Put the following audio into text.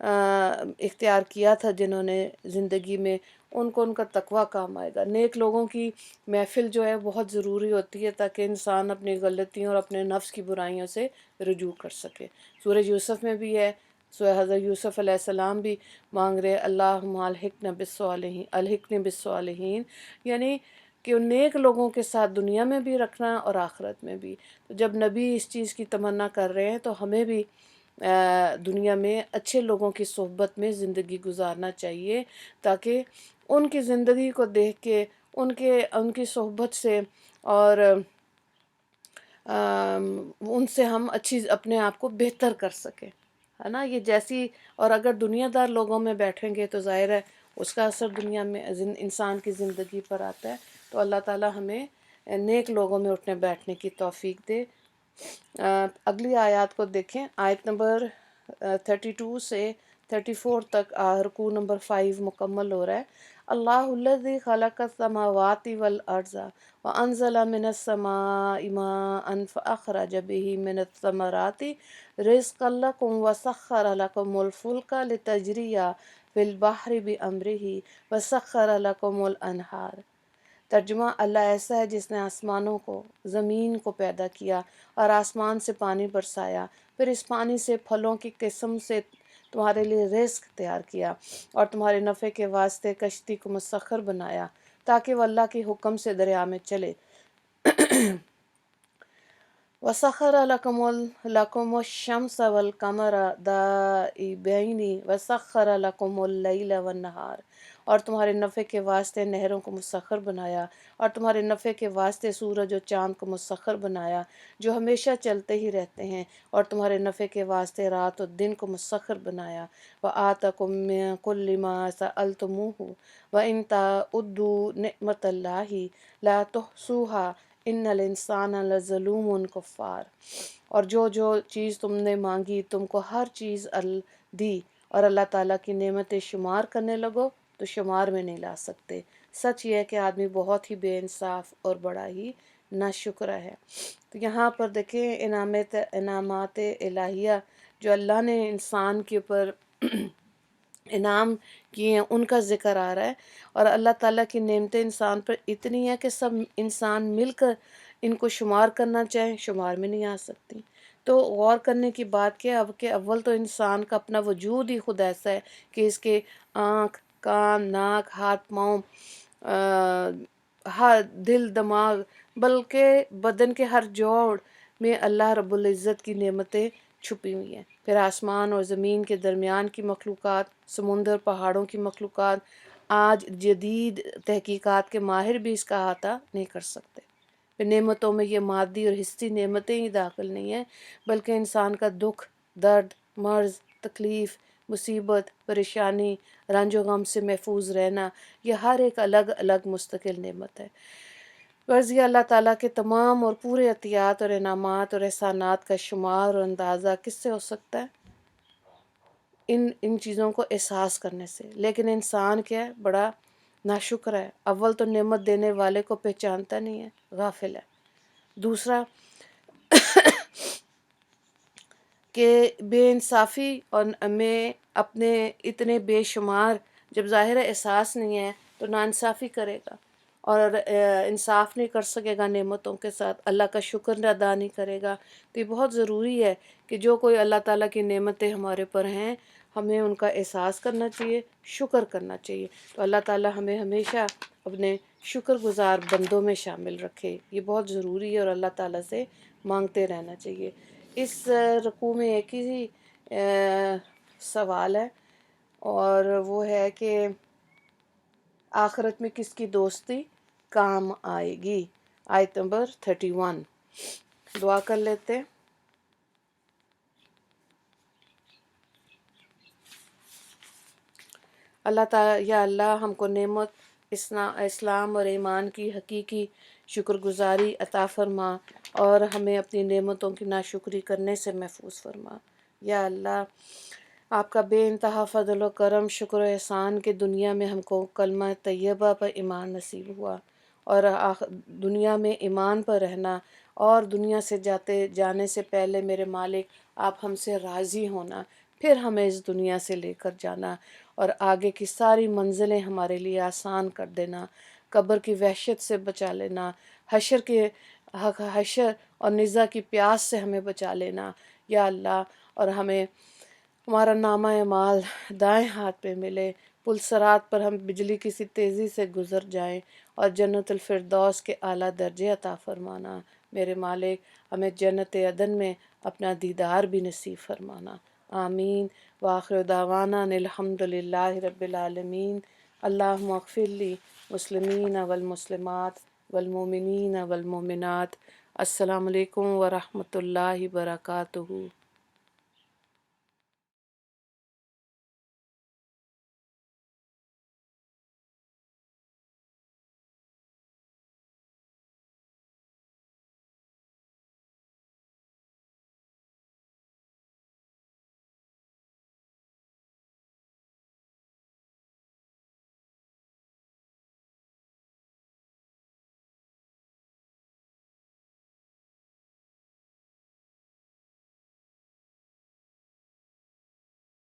اختیار کیا تھا جنہوں نے زندگی میں، ان کو ان کا تقوی کام آئے گا۔ نیک لوگوں کی محفل جو ہے بہت ضروری ہوتی ہے تاکہ انسان اپنی غلطیوں اور اپنے نفس کی برائیوں سے رجوع کر سکے۔ سورہ یوسف میں بھی ہے، سورہ حضرت یوسف علیہ السلام بھی مانگ رہے اللہم الحقنا بالصالحین، الحقنی بالصالحین، یعنی کہ ان نیک لوگوں کے ساتھ دنیا میں بھی رکھنا اور آخرت میں بھی۔ تو جب نبی اس چیز کی تمنا کر رہے ہیں تو ہمیں بھی دنیا میں اچھے لوگوں کی صحبت میں زندگی گزارنا چاہیے تاکہ ان کی زندگی کو دیکھ کے ان کی صحبت سے اور ان سے ہم اپنے آپ کو بہتر کر سکیں، ہے نا۔ یہ جیسی، اور اگر دنیا دار لوگوں میں بیٹھیں گے تو ظاہر ہے اس کا اثر دنیا میں انسان کی زندگی پر آتا ہے۔ تو اللہ تعالیٰ ہمیں نیک لوگوں میں اٹھنے بیٹھنے کی توفیق دے۔ اگلی آیات کو دیکھیں، آیت نمبر 32 سے 34 تک رکوع نمبر 5 مکمل ہو رہا ہے۔ اللہ الذی خلق السماوات والارض وانزل من السماء ماء فاخرج به من الثمرات رزقا لکم وسخر لکم الفلک لتجری فی البحر بامرہ وسخر لکم الانہار۔ ترجمہ، اللہ ایسا ہے جس نے آسمانوں کو، زمین کو پیدا کیا اور آسمان سے پانی برسایا، پھر اس پانی سے پھلوں کی قسم سے تمہارے لیے رزق تیار کیا اور تمہارے نفع کے واسطے کشتی کو مسخر بنایا تاکہ وہ اللہ کے حکم سے دریا میں چلے۔ وَسَخَّرَ لَكُمُ الشَّمْسَ وَالْقَمَرَ دَائِبَيْنِ وَسَخَّرَ لَكُمُ اللَّيْلَ وَالنَّهَارَ، اور تمہارے نفع کے واسطے نہروں کو مسخر بنایا اور تمہارے نفع کے واسطے سورج اور چاند کو مسخر بنایا جو ہمیشہ چلتے ہی رہتے ہیں، اور تمہارے نفع کے واسطے رات اور دن کو مسخر بنایا۔ وَآتَاكُم مِّن كُلِّ مَا سَأَلْتُمُوهُ وَإِن تَعُدُّوا نِعْمَتَ اللَّهِ لَا تُحْصُوهَا ان الانسان لظلوم کفار۔ اور جو چیز تم نے مانگی تم کو ہر چیز دی، اور اللہ تعالیٰ کی نعمتیں شمار کرنے لگو تو شمار میں نہیں لا سکتے۔ سچ یہ ہے کہ آدمی بہت ہی بے انصاف اور بڑا ہی ناشکرا ہے۔ تو یہاں پر دیکھیں انعامات الہیہ جو اللہ نے انسان کے اوپر انعام کیے ہیں ان کا ذکر آ رہا ہے، اور اللہ تعالیٰ کی نعمتیں انسان پر اتنی ہیں کہ سب انسان مل کر ان کو شمار کرنا چاہیں شمار میں نہیں آ سکتی۔ تو غور کرنے کی بات کیا اب کہ اول تو انسان کا اپنا وجود ہی خود ایسا ہے کہ اس کے آنکھ، کان، ناک، ہاتھ، پاؤں، دل، دماغ، بلکہ بدن کے ہر جوڑ میں اللہ رب العزت کی نعمتیں چھپی ہوئی ہیں۔ پھر آسمان اور زمین کے درمیان کی مخلوقات، سمندر، پہاڑوں کی مخلوقات، آج جدید تحقیقات کے ماہر بھی اس کا احاطہ نہیں کر سکتے۔ پھر نعمتوں میں یہ مادی اور حصی نعمتیں ہی داخل نہیں ہیں، بلکہ انسان کا دکھ، درد، مرض، تکلیف، مصیبت، پریشانی، رنج و غم سے محفوظ رہنا، یہ ہر ایک الگ الگ مستقل نعمت ہے۔ غرض اللہ تعالیٰ کے تمام اور پورے عطیات اور انعامات اور احسانات کا شمار اور اندازہ کس سے ہو سکتا ہے؟ ان چیزوں کو احساس کرنے سے۔ لیکن انسان کیا ہے؟ بڑا ناشکر ہے۔ اول تو نعمت دینے والے کو پہچانتا نہیں ہے، غافل ہے۔ دوسرا کہ بے انصافی اور میں اپنے اتنے بے شمار، جب ظاہر احساس نہیں ہے تو ناانصافی کرے گا اور انصاف نہیں کر سکے گا نعمتوں کے ساتھ، اللہ کا شکر ادا نہیں کرے گا۔ تو یہ بہت ضروری ہے کہ جو کوئی اللہ تعالیٰ کی نعمتیں ہمارے پر ہیں ہمیں ان کا احساس کرنا چاہیے، شکر کرنا چاہیے۔ تو اللہ تعالیٰ ہمیں ہمیشہ اپنے شکر گزار بندوں میں شامل رکھے، یہ بہت ضروری ہے، اور اللہ تعالیٰ سے مانگتے رہنا چاہیے۔ اس رکوع میں ایک ہی سوال ہے، اور وہ ہے کہ آخرت میں کس کی دوستی کام آئے گی؟ آیت نمبر 31۔ دعا کر لیتے ہیں۔ اللہ تعالیٰ، یا اللہ ہم کو نعمت اسلام اور ایمان کی حقیقی شکر گزاری عطا فرما اور ہمیں اپنی نعمتوں کی ناشکری کرنے سے محفوظ فرما۔ یا اللہ آپ کا بے انتہا فضل و کرم، شکر و احسان کہ دنیا میں ہم کو کلمہ طیبہ پر ایمان نصیب ہوا، اور دنیا میں ایمان پر رہنا، اور دنیا سے جانے سے پہلے میرے مالک آپ ہم سے راضی ہونا، پھر ہمیں اس دنیا سے لے کر جانا اور آگے کی ساری منزلیں ہمارے لیے آسان کر دینا، قبر کی وحشت سے بچا لینا، حشر اور نزا کی پیاس سے ہمیں بچا لینا یا اللہ، اور ہمیں ہمارا نامہ اعمال دائیں ہاتھ پہ ملے، پلسرات پر ہم بجلی کی سی تیزی سے گزر جائیں اور جنت الفردوس کے اعلیٰ درجے عطا فرمانا۔ میرے مالک، ہمیں جنت عدن میں اپنا دیدار بھی نصیب فرمانا۔ آمین۔ وآخر دعوانا ان الحمد للہ رب العالمین۔ اللہم اغفر لی مسلمین والمسلمات والمؤمنین والمؤمنات۔ السلام علیکم ورحمۃ اللہ وبرکاتہ۔